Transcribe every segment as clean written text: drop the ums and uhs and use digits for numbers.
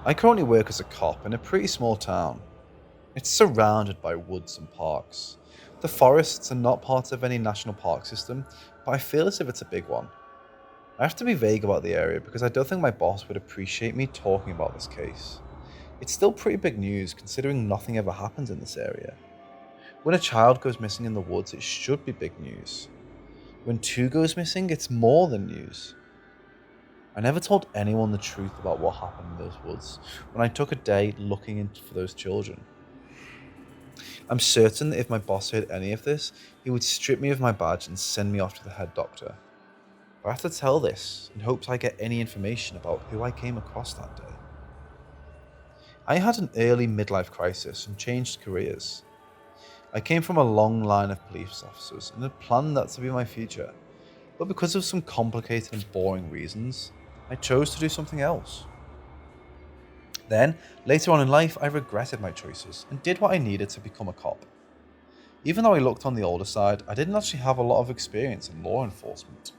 I currently work as a cop in a pretty small town. It's surrounded by woods and parks. The forests are not part of any national park system, but I feel as if it's a big one. I have to be vague about the area because I don't think my boss would appreciate me talking about this case. It's still pretty big news considering nothing ever happens in this area. When a child goes missing in the woods, it should be big news. When two goes missing, it's more than news. I never told anyone the truth about what happened in those woods when I took a day looking for those children. I'm certain that if my boss heard any of this, he would strip me of my badge and send me off to the head doctor. But I have to tell this in hopes I get any information about who I came across that day. I had an early midlife crisis and changed careers. I came from a long line of police officers and had planned that to be my future, but because of some complicated and boring reasons, I chose to do something else. Then, later on in life, I regretted my choices and did what I needed to become a cop. Even though I looked on the older side, I didn't actually have a lot of experience in law enforcement.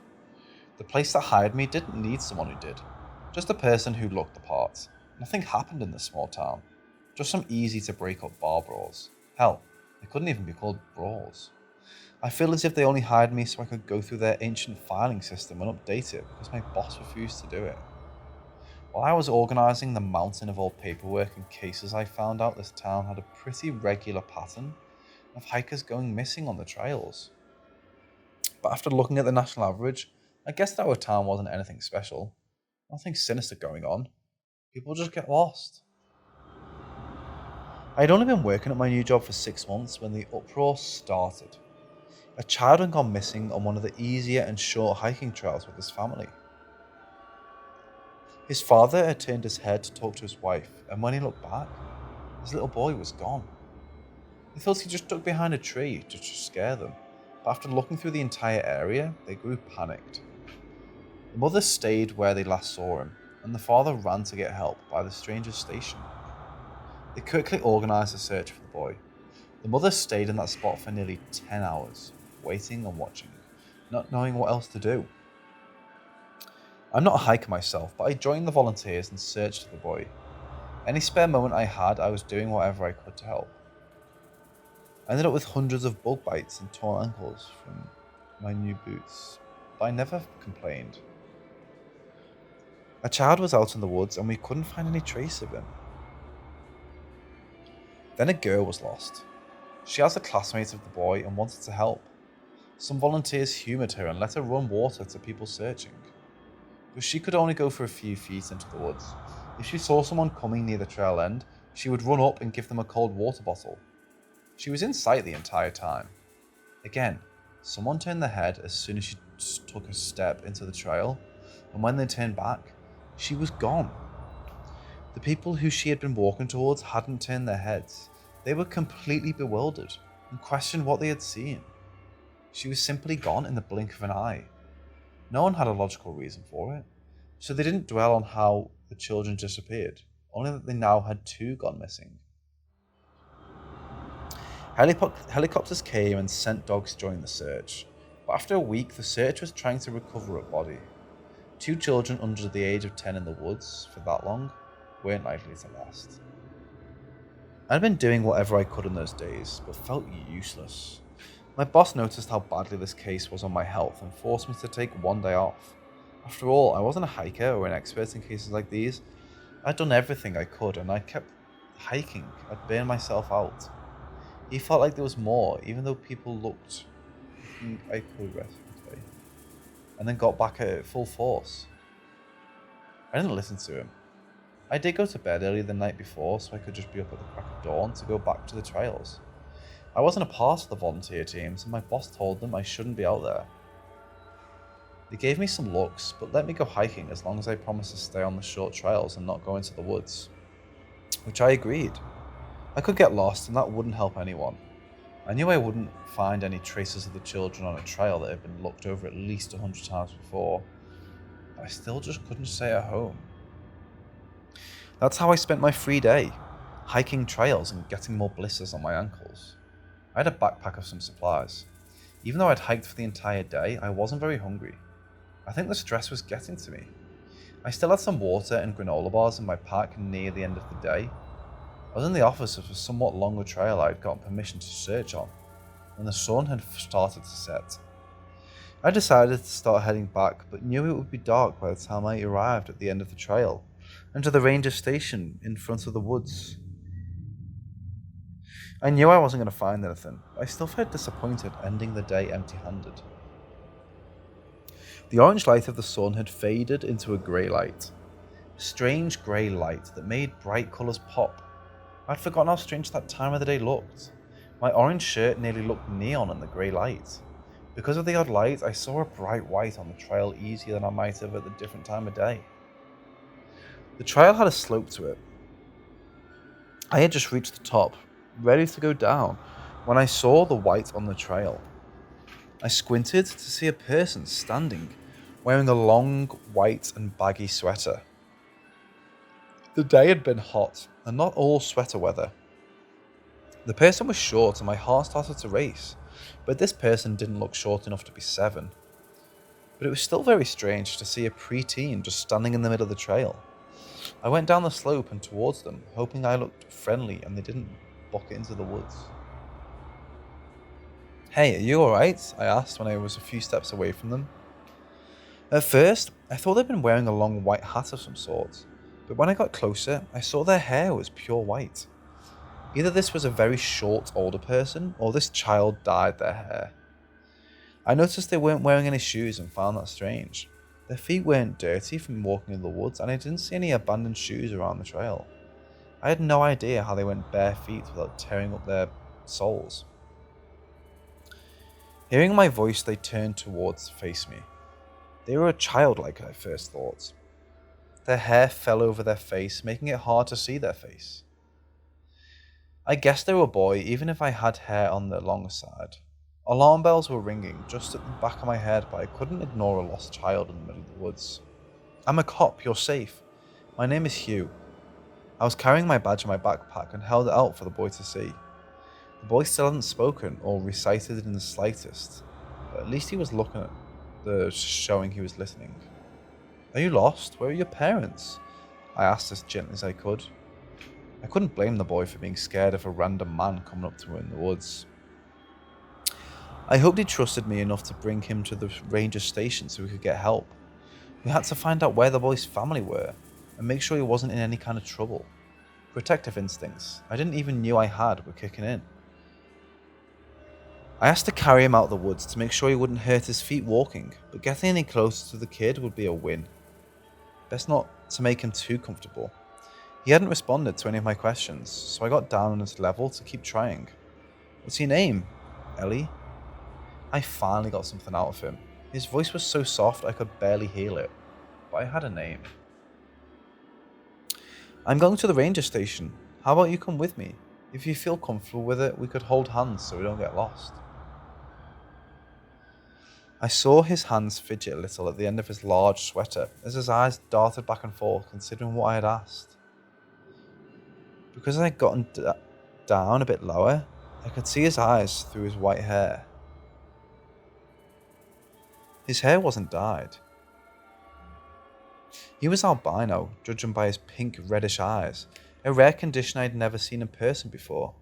The place that hired me didn't need someone who did, just a person who looked the part. Nothing happened in this small town, just some easy to break up bar brawls. Hell, they couldn't even be called brawls. I feel as if they only hired me so I could go through their ancient filing system and update it because my boss refused to do it. While I was organising the mountain of old paperwork and cases, I found out this town had a pretty regular pattern of hikers going missing on the trails. But after looking at the national average, I guessed our town wasn't anything special. Nothing sinister going on. People just get lost. I had only been working at my new job for 6 months when the uproar started. A child had gone missing on one of the easier and short hiking trails with his family. His father had turned his head to talk to his wife, and when he looked back, his little boy was gone. They thought he just ducked behind a tree just to scare them, but after looking through the entire area, they grew panicked. The mother stayed where they last saw him, and the father ran to get help by the stranger's station. They quickly organised a search for the boy. The mother stayed in that spot for nearly 10 hours, waiting and watching, not knowing what else to do. I'm not a hiker myself, but I joined the volunteers and searched for the boy. Any spare moment I had, I was doing whatever I could to help. I ended up with hundreds of bug bites and torn ankles from my new boots, but I never complained. A child was out in the woods and we couldn't find any trace of him. Then a girl was lost. She asked a classmate of the boy and wanted to help. Some volunteers humoured her and let her run water to people searching. But she could only go for a few feet into the woods. If she saw someone coming near the trail end, she would run up and give them a cold water bottle. She was in sight the entire time. Again, someone turned their head as soon as she took a step into the trail, and when they turned back, she was gone. The people who she had been walking towards hadn't turned their heads. They were completely bewildered and questioned what they had seen. She was simply gone in the blink of an eye. No one had a logical reason for it, so they didn't dwell on how the children disappeared, only that they now had two gone missing. Helicopters came and sent dogs to join the search, but after a week the search was trying to recover a body. Two children under the age of 10 in the woods for that long weren't likely to last. I'd been doing whatever I could in those days, but felt useless. My boss noticed how badly this case was on my health and forced me to take one day off. After all, I wasn't a hiker or an expert in cases like these. I'd done everything I could and I kept hiking. I'd burned myself out. He felt like there was more, even though people looked. I could rest for today. And then got back at it full force. I didn't listen to him. I did go to bed early the night before so I could just be up at the crack of dawn to go back to the trails. I wasn't a part of the volunteer teams and my boss told them I shouldn't be out there. They gave me some looks, but let me go hiking as long as I promised to stay on the short trails and not go into the woods. Which I agreed. I could get lost and that wouldn't help anyone. I knew I wouldn't find any traces of the children on a trail that had been looked over at least 100 times before. But I still just couldn't stay at home. That's how I spent my free day, hiking trails and getting more blisters on my ankles. I had a backpack of some supplies. Even though I'd hiked for the entire day, I wasn't very hungry. I think the stress was getting to me. I still had some water and granola bars in my pack near the end of the day. I was in the office of a somewhat longer trail I had gotten permission to search on, when the sun had started to set. I decided to start heading back, but knew it would be dark by the time I arrived at the end of the trail, and to the ranger station in front of the woods. I knew I wasn't going to find anything, but I still felt disappointed ending the day empty-handed. The orange light of the sun had faded into a grey light. A strange grey light that made bright colours pop. I'd forgotten how strange that time of the day looked. My orange shirt nearly looked neon in the grey light. Because of the odd light, I saw a bright white on the trail easier than I might have at a different time of day. The trail had a slope to it. I had just reached the top, ready to go down, when I saw the white on the trail. I squinted to see a person standing, wearing a long, white and baggy sweater. The day had been hot, and not all sweater weather. The person was short and my heart started to race, but this person didn't look short enough to be 7. But it was still very strange to see a preteen just standing in the middle of the trail. I went down the slope and towards them, hoping I looked friendly and they didn't bucket into the woods. "Hey, are you alright?" I asked when I was a few steps away from them. At first, I thought they'd been wearing a long white hat of some sort, but when I got closer, I saw their hair was pure white. Either this was a very short older person, or this child dyed their hair. I noticed they weren't wearing any shoes and found that strange. Their feet weren't dirty from walking in the woods, and I didn't see any abandoned shoes around the trail. I had no idea how they went bare feet without tearing up their soles. Hearing my voice, they turned towards to face me. They were a child like I first thought. Their hair fell over their face, making it hard to see their face. I guessed they were a boy, even if I had hair on the long side. Alarm bells were ringing just at the back of my head, but I couldn't ignore a lost child in the middle of the woods. "I'm a cop, you're safe. My name is Hugh." I was carrying my badge in my backpack and held it out for the boy to see. The boy still hadn't spoken or recited it in the slightest, but at least he was looking at showing he was listening. "Are you lost? Where are your parents?" I asked as gently as I could. I couldn't blame the boy for being scared of a random man coming up to him in the woods. I hoped he trusted me enough to bring him to the ranger station so we could get help. We had to find out where the boy's family were and make sure he wasn't in any kind of trouble. Protective instincts I didn't even knew I had were kicking in. I asked to carry him out of the woods to make sure he wouldn't hurt his feet walking, but getting any closer to the kid would be a win. Best not to make him too comfortable. He hadn't responded to any of my questions, so I got down on his level to keep trying. "What's your name, Ellie?" I finally got something out of him. His voice was so soft I could barely hear it, but I had a name. "I'm going to the ranger station. How about you come with me? If you feel comfortable with it, we could hold hands so we don't get lost." I saw his hands fidget a little at the end of his large sweater as his eyes darted back and forth considering what I had asked. Because I had gotten down a bit lower, I could see his eyes through his white hair. His hair wasn't dyed. He was albino, judging by his pink reddish eyes, a rare condition I'd never seen in person before.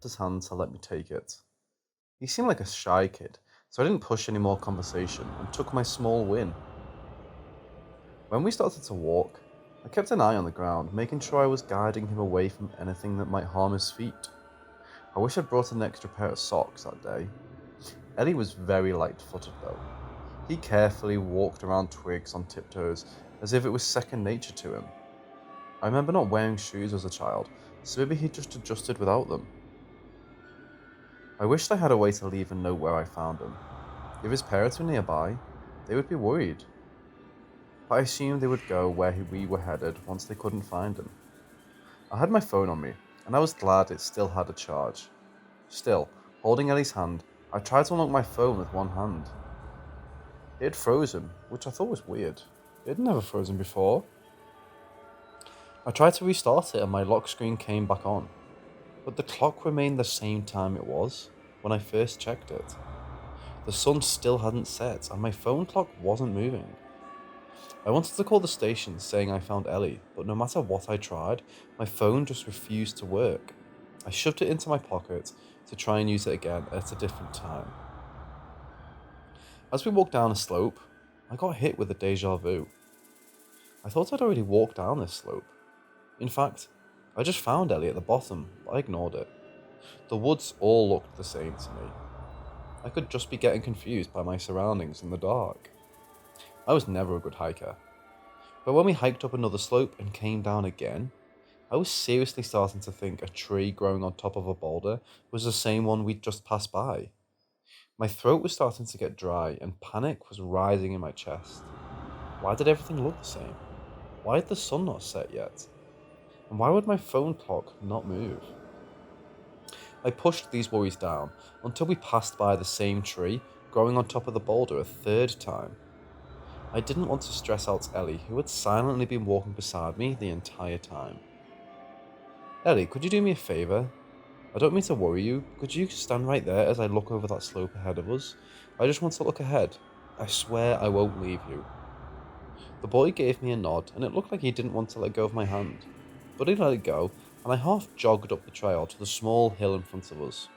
His hand to let me take it. He seemed like a shy kid, so I didn't push any more conversation and took my small win. When we started to walk, I kept an eye on the ground, making sure I was guiding him away from anything that might harm his feet. I wish I'd brought an extra pair of socks that day. Eddie was very light-footed though. He carefully walked around twigs on tiptoes as if it was second nature to him. I remember not wearing shoes as a child, so maybe he just adjusted without them. I wished I had a way to leave a note where I found him. If his parents were nearby, they would be worried. But I assumed they would go where we were headed once they couldn't find him. I had my phone on me, and I was glad it still had a charge. Still, holding Ellie's hand, I tried to unlock my phone with one hand. It had frozen, which I thought was weird. It had never frozen before. I tried to restart it and my lock screen came back on, but the clock remained the same time it was when I first checked it. The sun still hadn't set and my phone clock wasn't moving. I wanted to call the station saying I found Ellie, but no matter what I tried, my phone just refused to work. I shoved it into my pocket to try and use it again at a different time. As we walked down a slope, I got hit with a deja vu. I thought I'd already walked down this slope. In fact, I just found Ellie at the bottom, but I ignored it. The woods all looked the same to me. I could just be getting confused by my surroundings in the dark. I was never a good hiker. But when we hiked up another slope and came down again, I was seriously starting to think a tree growing on top of a boulder was the same one we'd just passed by. My throat was starting to get dry and panic was rising in my chest. Why did everything look the same? Why had the sun not set yet? And why would my phone clock not move? I pushed these worries down until we passed by the same tree growing on top of the boulder a third time. I didn't want to stress out Ellie, who had silently been walking beside me the entire time. Ellie, could you do me a favour? I don't mean to worry you. Could you stand right there as I look over that slope ahead of us? I just want to look ahead. I swear I won't leave you. The boy gave me a nod, and it looked like he didn't want to let go of my hand. But he let it go, and I half jogged up the trail to the small hill in front of us.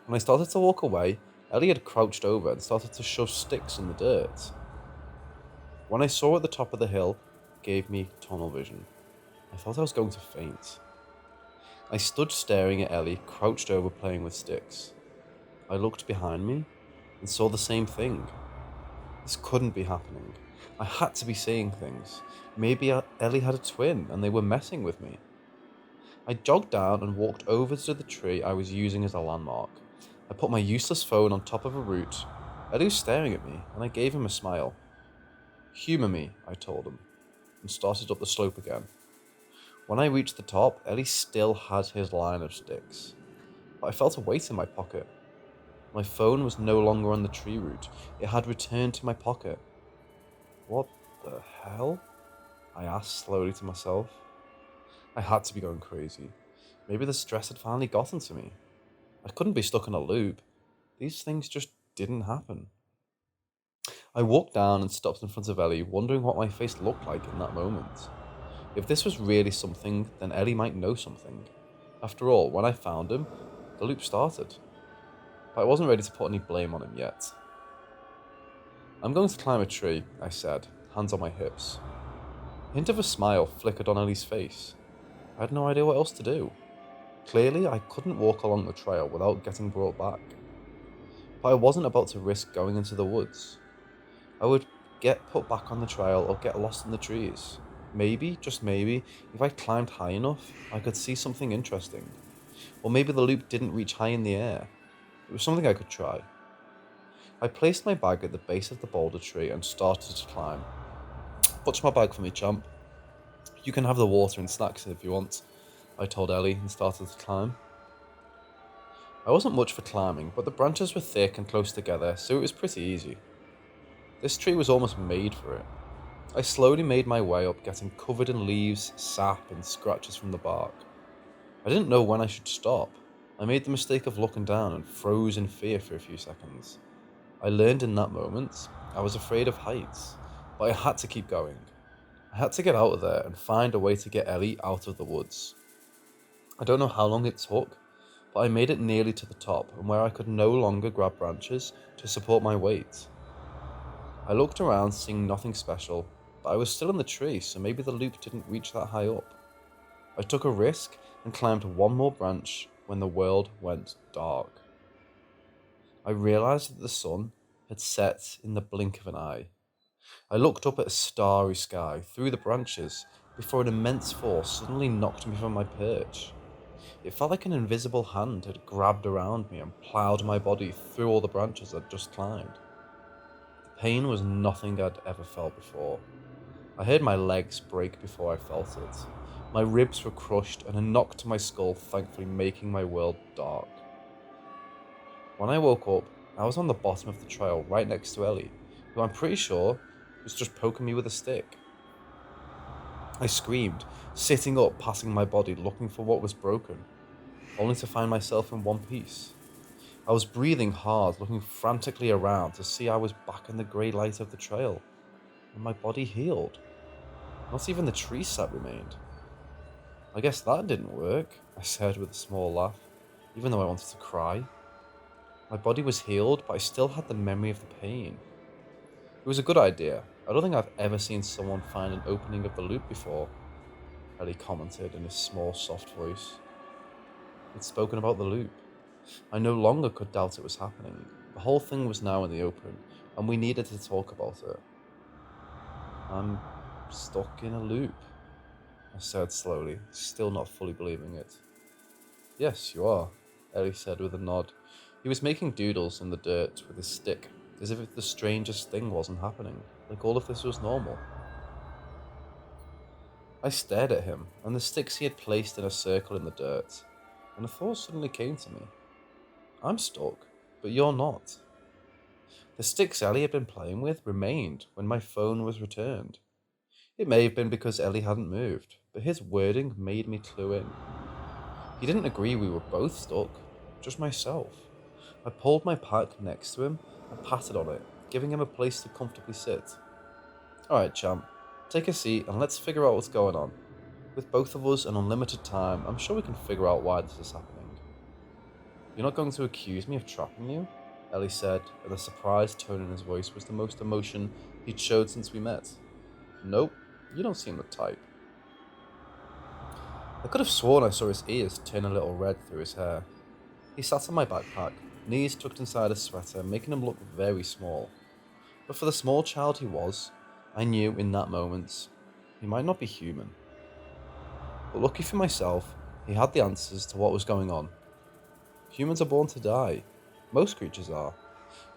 When I started to walk away, Ellie had crouched over and started to shove sticks in the dirt. When I saw her at the top of the hill, it gave me tunnel vision. I thought I was going to faint. I stood staring at Ellie, crouched over playing with sticks. I looked behind me and saw the same thing. This couldn't be happening. I had to be seeing things. Maybe Ellie had a twin and they were messing with me. I jogged down and walked over to the tree I was using as a landmark. I put my useless phone on top of a root. Ellie was staring at me and I gave him a smile. Humour me, I told him, and started up the slope again. When I reached the top, Ellie still had his line of sticks. But I felt a weight in my pocket. My phone was no longer on the tree root. It had returned to my pocket. What the hell? I asked slowly to myself. I had to be going crazy. Maybe the stress had finally gotten to me. I couldn't be stuck in a loop. These things just didn't happen. I walked down and stopped in front of Ellie, wondering what my face looked like in that moment. If this was really something, then Ellie might know something. After all, when I found him, the loop started. But I wasn't ready to put any blame on him yet. I'm going to climb a tree, I said, hands on my hips. A hint of a smile flickered on Ellie's face. I had no idea what else to do. Clearly, I couldn't walk along the trail without getting brought back. But I wasn't about to risk going into the woods. I would get put back on the trail or get lost in the trees. Maybe, just maybe, if I climbed high enough, I could see something interesting. Or maybe the loop didn't reach high in the air. It was something I could try. I placed my bag at the base of the boulder tree and started to climb. Watch my bag for me, champ. You can have the water and snacks if you want, I told Ellie and started to climb. I wasn't much for climbing, but the branches were thick and close together, so it was pretty easy. This tree was almost made for it. I slowly made my way up, getting covered in leaves, sap, and scratches from the bark. I didn't know when I should stop. I made the mistake of looking down and froze in fear for a few seconds. I learned in that moment I was afraid of heights, but I had to keep going. I had to get out of there and find a way to get Ellie out of the woods. I don't know how long it took, but I made it nearly to the top and where I could no longer grab branches to support my weight. I looked around, seeing nothing special, but I was still in the tree, so maybe the loop didn't reach that high up. I took a risk and climbed one more branch when the world went dark. I realized that the sun had set in the blink of an eye. I looked up at a starry sky through the branches before an immense force suddenly knocked me from my perch. It felt like an invisible hand had grabbed around me and ploughed my body through all the branches I'd just climbed. The pain was nothing I'd ever felt before. I heard my legs break before I felt it. My ribs were crushed and a knock to my skull thankfully making my world dark. When I woke up, I was on the bottom of the trail right next to Ellie, who I'm pretty sure was just poking me with a stick. I screamed, sitting up, passing my body, looking for what was broken, only to find myself in one piece. I was breathing hard, looking frantically around to see I was back in the grey light of the trail. and my body healed. Not even the tree sap remained. I guess that didn't work, I said with a small laugh, even though I wanted to cry. My body was healed, but I still had the memory of the pain. It was a good idea. I don't think I've ever seen someone find an opening of the loop before, Ellie commented in his small, soft voice. He'd spoken about the loop. I no longer could doubt it was happening. The whole thing was now in the open, and we needed to talk about it. I'm stuck in a loop, I said slowly, still not fully believing it. Yes, you are, Ellie said with a nod. He was making doodles in the dirt with his stick, as if the strangest thing wasn't happening, like all of this was normal. I stared at him, and the sticks he had placed in a circle in the dirt, and a thought suddenly came to me. I'm stuck, but you're not. The sticks Ellie had been playing with remained when my phone was returned. It may have been because Ellie hadn't moved, but his wording made me clue in. He didn't agree we were both stuck, just myself. I pulled my pack next to him and patted on it, giving him a place to comfortably sit. Alright, champ, take a seat and let's figure out what's going on. With both of us and unlimited time, I'm sure we can figure out why this is happening. You're not going to accuse me of trapping you? Ellie said, and the surprised tone in his voice was the most emotion he'd showed since we met. Nope, you don't seem the type. I could have sworn I saw his ears turn a little red through his hair. He sat on my backpack, knees tucked inside his sweater, making him look very small. But for the small child he was, I knew in that moment he might not be human. But lucky for myself, he had the answers to what was going on. Humans are born to die. Most creatures are.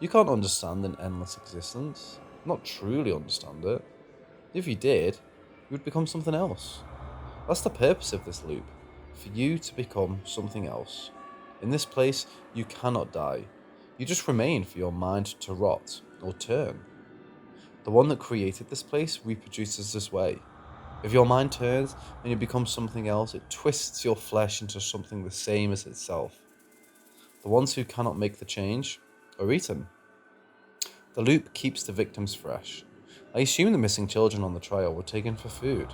You can't understand an endless existence. Not truly understand it. If you did, you would become something else. That's the purpose of this loop. For you to become something else. In this place, you cannot die. You just remain for your mind to rot or turn. The one that created this place reproduces this way. If your mind turns and you become something else, it twists your flesh into something the same as itself. The ones who cannot make the change are eaten. The loop keeps the victims fresh. I assume the missing children on the trail were taken for food.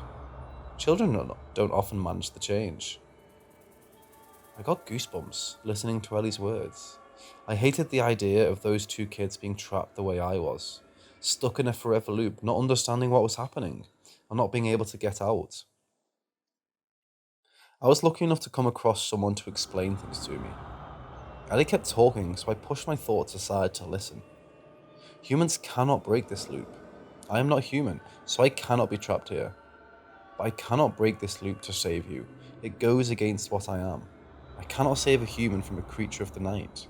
Children don't often manage the change. I got goosebumps listening to Ellie's words. I hated the idea of those two kids being trapped the way I was, stuck in a forever loop, not understanding what was happening, and not being able to get out. I was lucky enough to come across someone to explain things to me. Ellie kept talking, so I pushed my thoughts aside to listen. Humans cannot break this loop. I am not human, so I cannot be trapped here. But I cannot break this loop to save you. It goes against what I am. I cannot save a human from a creature of the night.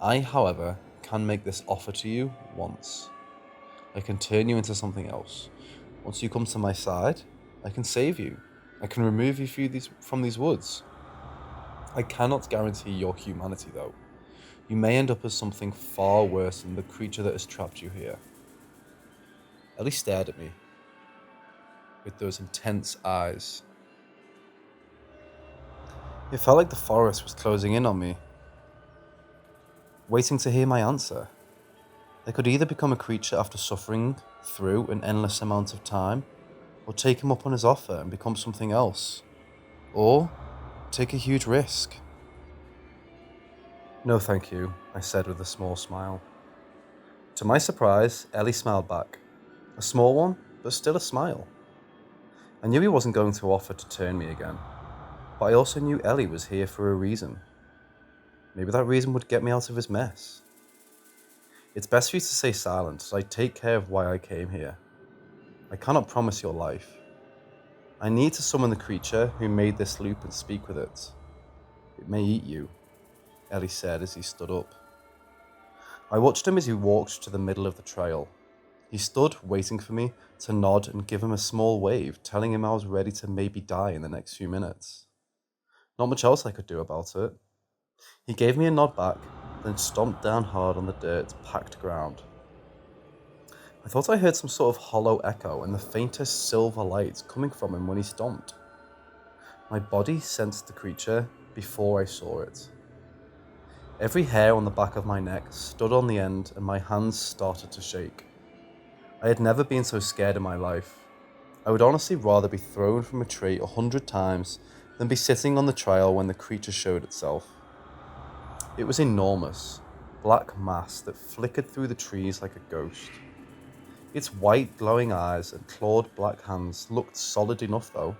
I, however, can make this offer to you once. I can turn you into something else. Once you come to my side, I can save you. I can remove you from these woods. I cannot guarantee your humanity, though. You may end up as something far worse than the creature that has trapped you here. Ellie stared at me with those intense eyes. It felt like the forest was closing in on me, waiting to hear my answer. I could either become a creature after suffering through an endless amount of time, or take him up on his offer and become something else, or take a huge risk. No, thank you, I said with a small smile. To my surprise, Ellie smiled back. A small one, but still a smile. I knew he wasn't going to offer to turn me again, but I also knew Ellie was here for a reason. Maybe that reason would get me out of his mess. It's best for you to stay silent as I take care of why I came here. I cannot promise your life. I need to summon the creature who made this loop and speak with it. It may eat you, Ellie said as he stood up. I watched him as he walked to the middle of the trail. He stood waiting for me to nod and give him a small wave, telling him I was ready to maybe die in the next few minutes. Not much else I could do about it. He gave me a nod back, then stomped down hard on the dirt, packed ground. I thought I heard some sort of hollow echo and the faintest silver light coming from him when he stomped. My body sensed the creature before I saw it. Every hair on the back of my neck stood on the end and my hands started to shake. I had never been so scared in my life. I would honestly rather be thrown from a tree 100 times than be sitting on the trail when the creature showed itself. It was enormous, black mass that flickered through the trees like a ghost. Its white glowing eyes and clawed black hands looked solid enough though.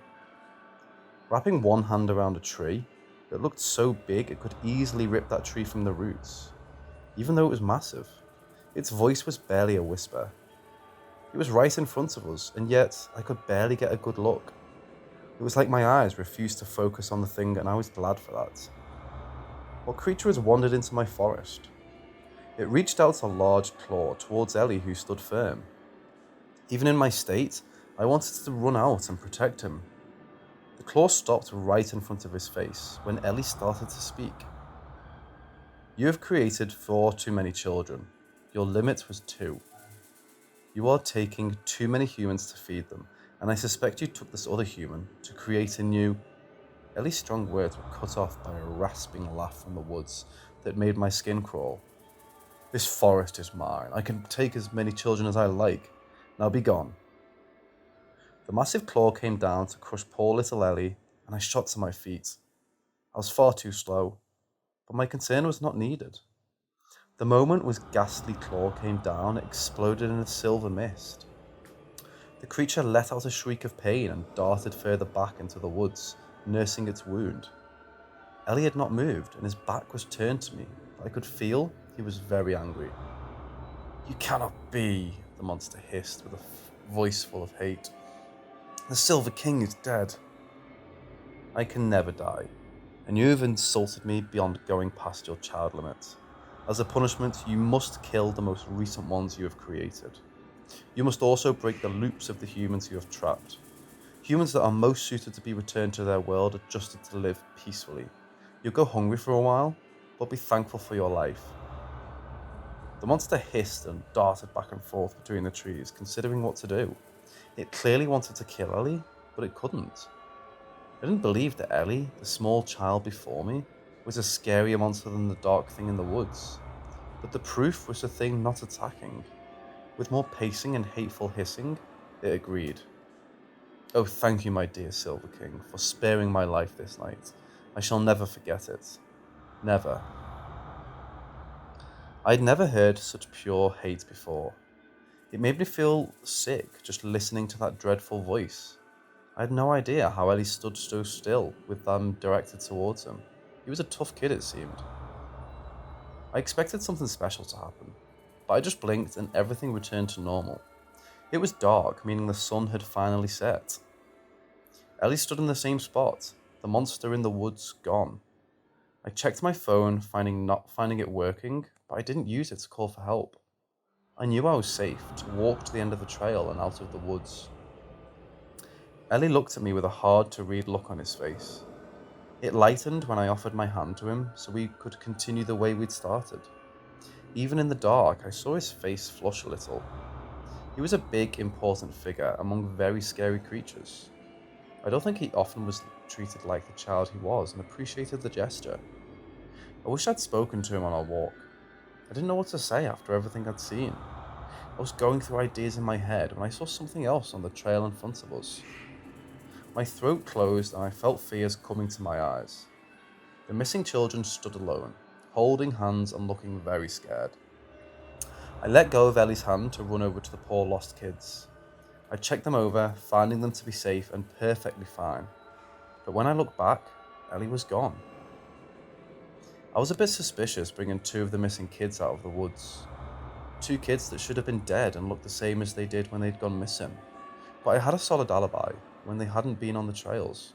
Wrapping one hand around a tree, it looked so big it could easily rip that tree from the roots. Even though it was massive, its voice was barely a whisper. It was right in front of us, and yet I could barely get a good look. It was like my eyes refused to focus on the thing, and I was glad for that. What creature has wandered into my forest? It reached out a large claw towards Ellie, who stood firm. Even in my state, I wanted to run out and protect him. The claw stopped right in front of his face when Ellie started to speak. You have created 4 too many children. Your limit was 2. You are taking too many humans to feed them, and I suspect you took this other human to create a new... Ellie's strong words were cut off by a rasping laugh from the woods that made my skin crawl. This forest is mine. I can take as many children as I like. Now be gone. The massive claw came down to crush poor little Ellie, and I shot to my feet. I was far too slow, but my concern was not needed. The moment was ghastly claw came down, it exploded in a silver mist. The creature let out a shriek of pain and darted further back into the woods, nursing its wound. Ellie had not moved, and his back was turned to me, but I could feel he was very angry. You cannot be, the monster hissed with a voice full of hate. The Silver King is dead. I can never die, and you have insulted me beyond going past your child limit. As a punishment, you must kill the most recent ones you have created. You must also break the loops of the humans you have trapped. Humans that are most suited to be returned to their world, adjusted to live peacefully. You'll go hungry for a while, but be thankful for your life. The monster hissed and darted back and forth between the trees, considering what to do. It clearly wanted to kill Ellie, but it couldn't. I didn't believe that Ellie, the small child before me, was a scarier monster than the dark thing in the woods. But the proof was the thing not attacking. With more pacing and hateful hissing, it agreed. Oh, thank you, my dear Silver King, for sparing my life this night. I shall never forget it. Never. I'd never heard such pure hate before. It made me feel sick just listening to that dreadful voice. I had no idea how Ellie stood so still with them directed towards him. He was a tough kid, it seemed. I expected something special to happen, but I just blinked and everything returned to normal. It was dark, meaning the sun had finally set. Ellie stood in the same spot, the monster in the woods gone. I checked my phone, not finding it working, but I didn't use it to call for help. I knew I was safe to walk to the end of the trail and out of the woods. Ellie looked at me with a hard-to-read look on his face. It lightened when I offered my hand to him so we could continue the way we'd started. Even in the dark, I saw his face flush a little. He was a big, important figure among very scary creatures. I don't think he often was treated like the child he was, and appreciated the gesture. I wish I'd spoken to him on our walk. I didn't know what to say after everything I'd seen. I was going through ideas in my head when I saw something else on the trail in front of us. My throat closed and I felt fears coming to my eyes. The missing children stood alone, holding hands and looking very scared. I let go of Ellie's hand to run over to the poor lost kids. I checked them over, finding them to be safe and perfectly fine. But when I looked back, Ellie was gone. I was a bit suspicious bringing 2 of the missing kids out of the woods. 2 kids that should have been dead and looked the same as they did when they'd gone missing. But I had a solid alibi when they hadn't been on the trails.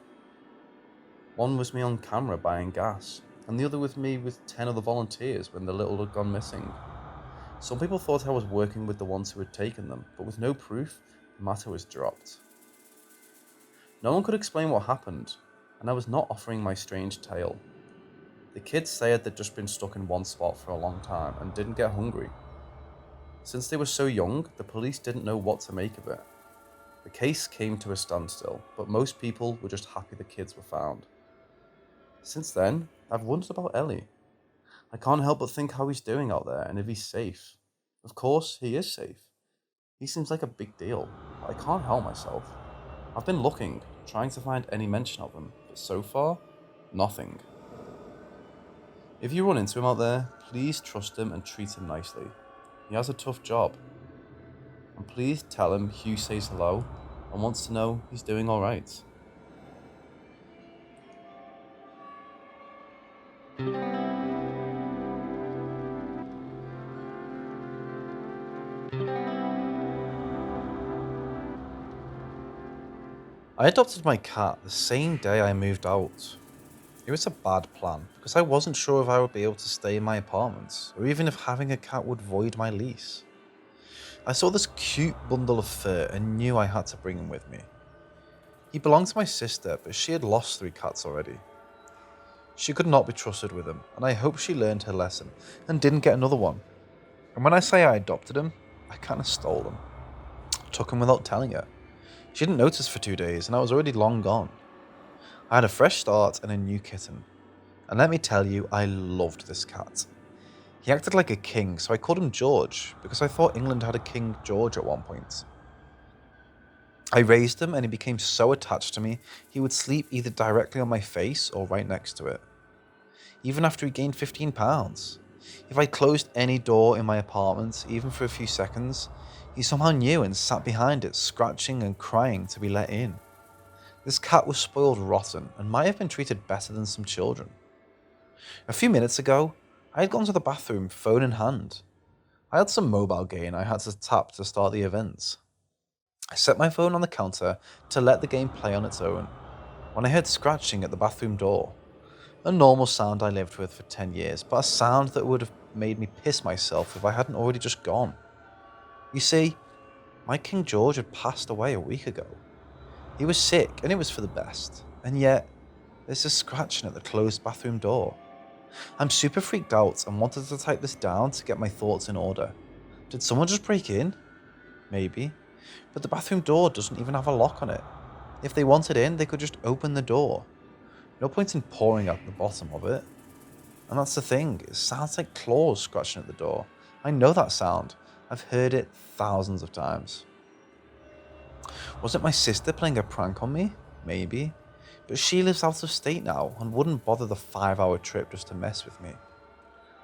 One was me on camera buying gas, and the other with me with 10 other volunteers when the little had gone missing. Some people thought I was working with the ones who had taken them, but with no proof, the matter was dropped. No one could explain what happened, and I was not offering my strange tale. The kids said they'd just been stuck in one spot for a long time and didn't get hungry. Since they were so young, the police didn't know what to make of it. The case came to a standstill, but most people were just happy the kids were found. Since then, I've wondered about Ellie. I can't help but think how he's doing out there and if he's safe. Of course, he is safe. He seems like a big deal, but I can't help myself. I've been looking, trying to find any mention of him, but so far, nothing. If you run into him out there, please trust him and treat him nicely. He has a tough job. And please tell him Hugh says hello and wants to know he's doing alright. I adopted my cat the same day I moved out. It was a bad plan because I wasn't sure if I would be able to stay in my apartment or even if having a cat would void my lease. I saw this cute bundle of fur and knew I had to bring him with me. He belonged to my sister, but she had lost 3 cats already. She could not be trusted with him, and I hope she learned her lesson and didn't get another one. And when I say I adopted him, I kinda stole him. Took him without telling her. She didn't notice for 2 days, and I was already long gone. I had a fresh start and a new kitten. And let me tell you, I loved this cat. He acted like a king, so I called him George, because I thought England had a King George at one point. I raised him and he became so attached to me, he would sleep either directly on my face or right next to it. Even after he gained 15 pounds. If I closed any door in my apartment, even for a few seconds, he somehow knew and sat behind it, scratching and crying to be let in. This cat was spoiled rotten and might have been treated better than some children. A few minutes ago, I had gone to the bathroom, phone in hand. I had some mobile game I had to tap to start the event. I set my phone on the counter to let the game play on its own when I heard scratching at the bathroom door. A normal sound I lived with for 10 years, but a sound that would have made me piss myself if I hadn't already just gone. You see, my King George had passed away a week ago. He was sick and it was for the best, and yet there's this scratching at the closed bathroom door. I'm super freaked out and wanted to type this down to get my thoughts in order. Did someone just break in? Maybe. But the bathroom door doesn't even have a lock on it. If they wanted in, they could just open the door. No point in pouring out the bottom of it. And that's the thing, it sounds like claws scratching at the door. I know that sound. I've heard it thousands of times. Was it my sister playing a prank on me? Maybe. But she lives out of state now and wouldn't bother the 5-hour trip just to mess with me.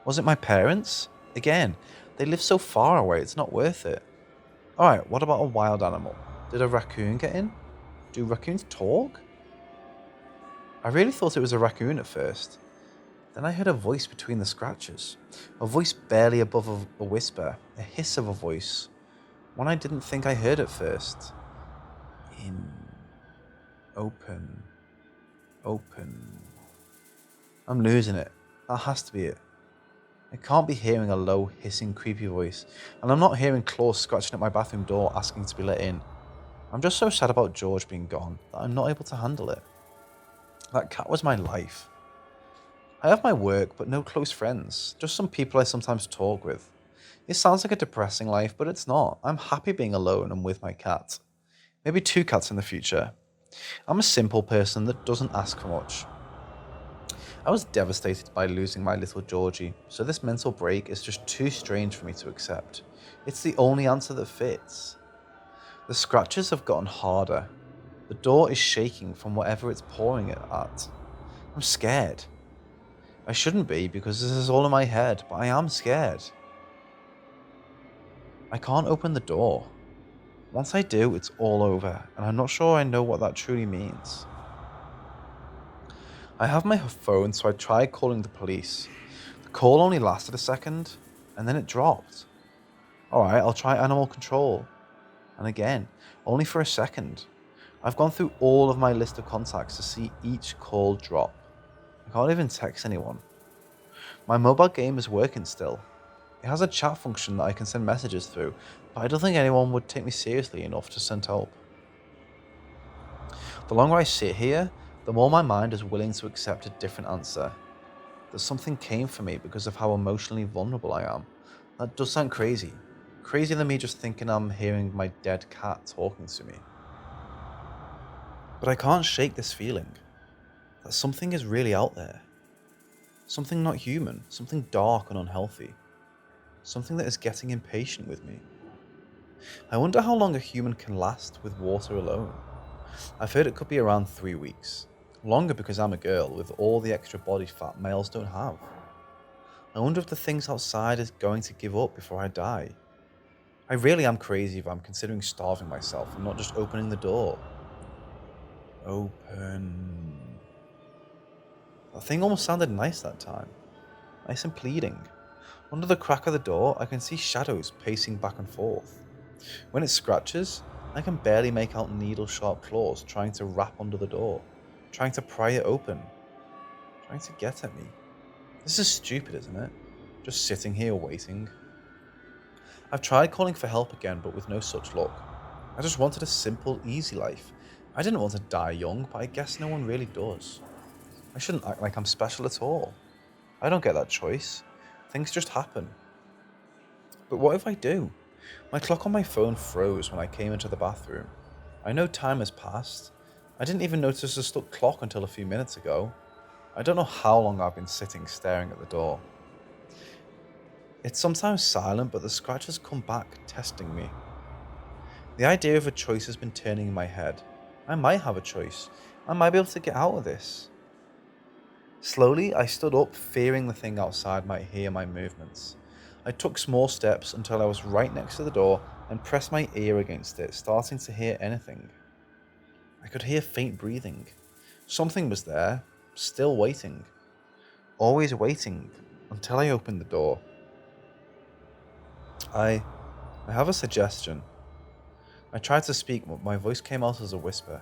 Was it my parents? Again, they live so far away, it's not worth it. Alright, what about a wild animal? Did a raccoon get in? Do raccoons talk? I really thought it was a raccoon at first. Then I heard a voice between the scratches. A voice barely above a whisper, a hiss of a voice. One I didn't think I heard at first. In. Open. Open. I'm losing it. That has to be it. I can't be hearing a low, hissing, creepy voice, and I'm not hearing claws scratching at my bathroom door asking to be let in. I'm just so sad about George being gone that I'm not able to handle it. That cat was my life. I have my work, but no close friends, just some people I sometimes talk with. It sounds like a depressing life, but it's not. I'm happy being alone and with my cat. Maybe 2 cats in the future. I'm a simple person that doesn't ask for much. I was devastated by losing my little Georgie, so this mental break is just too strange for me to accept. It's the only answer that fits. The scratches have gotten harder. The door is shaking from whatever it's pouring it at. I'm scared. I shouldn't be because this is all in my head, but I am scared. I can't open the door. Once I do, it's all over, and I'm not sure I know what that truly means. I have my phone, so I tried calling the police. The call only lasted a second, and then it dropped. Alright, I'll try animal control. And again, only for a second. I've gone through all of my list of contacts to see each call drop. I can't even text anyone. My mobile game is working still. It has a chat function that I can send messages through, but I don't think anyone would take me seriously enough to send help. The longer I sit here, the more my mind is willing to accept a different answer. That something came for me because of how emotionally vulnerable I am. That does sound crazy. Crazier than me just thinking I'm hearing my dead cat talking to me. But I can't shake this feeling. That something is really out there. Something not human, something dark and unhealthy. Something that is getting impatient with me. I wonder how long a human can last with water alone. I've heard it could be around 3 weeks. Longer because I'm a girl with all the extra body fat males don't have. I wonder if the things outside is going to give up before I die. I really am crazy if I'm considering starving myself and not just opening the door. Open. That thing almost sounded nice that time. Nice and pleading. Under the crack of the door, I can see shadows pacing back and forth. When it scratches, I can barely make out needle-sharp claws trying to wrap under the door, trying to pry it open, trying to get at me. This is stupid, isn't it? Just sitting here waiting. I've tried calling for help again, but with no such luck. I just wanted a simple, easy life. I didn't want to die young, but I guess no one really does. I shouldn't act like I'm special at all. I don't get that choice. Things just happen. But what if I do? My clock on my phone froze when I came into the bathroom. I know time has passed. I didn't even notice the stuck clock until a few minutes ago. I don't know how long I've been sitting staring at the door. It's sometimes silent, but the scratches come back, testing me. The idea of a choice has been turning in my head. I might have a choice. I might be able to get out of this. Slowly, I stood up, fearing the thing outside might hear my movements. I took small steps until I was right next to the door and pressed my ear against it, starting to hear anything. I could hear faint breathing. Something was there, still waiting. Always waiting, until I opened the door. I have a suggestion. I tried to speak, but my voice came out as a whisper.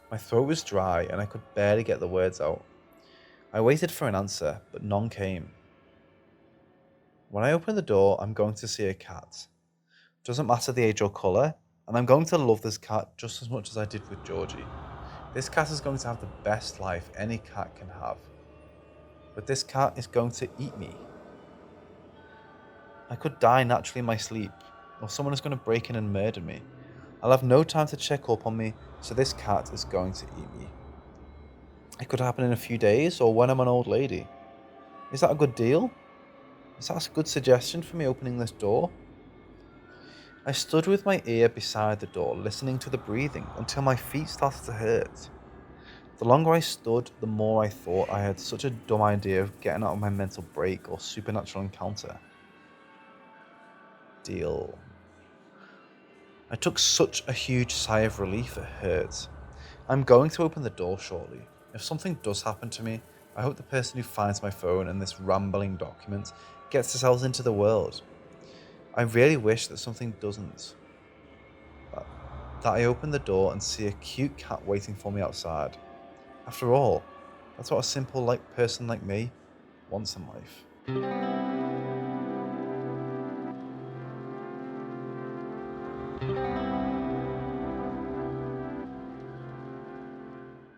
My throat was dry and I could barely get the words out. I waited for an answer, but none came. When I open the door, I'm going to see a cat. Doesn't matter the age or colour, and I'm going to love this cat just as much as I did with Georgie. This cat is going to have the best life any cat can have. But this cat is going to eat me. I could die naturally in my sleep, or someone is going to break in and murder me. I'll have no time to check up on me, so this cat is going to eat me. It could happen in a few days, or when I'm an old lady. Is that a good deal? Is that a good suggestion for me opening this door? I stood with my ear beside the door, listening to the breathing until my feet started to hurt. The longer I stood, the more I thought I had such a dumb idea of getting out of my mental break or supernatural encounter. Deal. I took such a huge sigh of relief it hurt. I'm going to open the door shortly. If something does happen to me, I hope the person who finds my phone and this rambling document gets themselves into the world. I really wish that something doesn't. That I open the door and see a cute cat waiting for me outside. After all, that's what a simple person like me wants in life.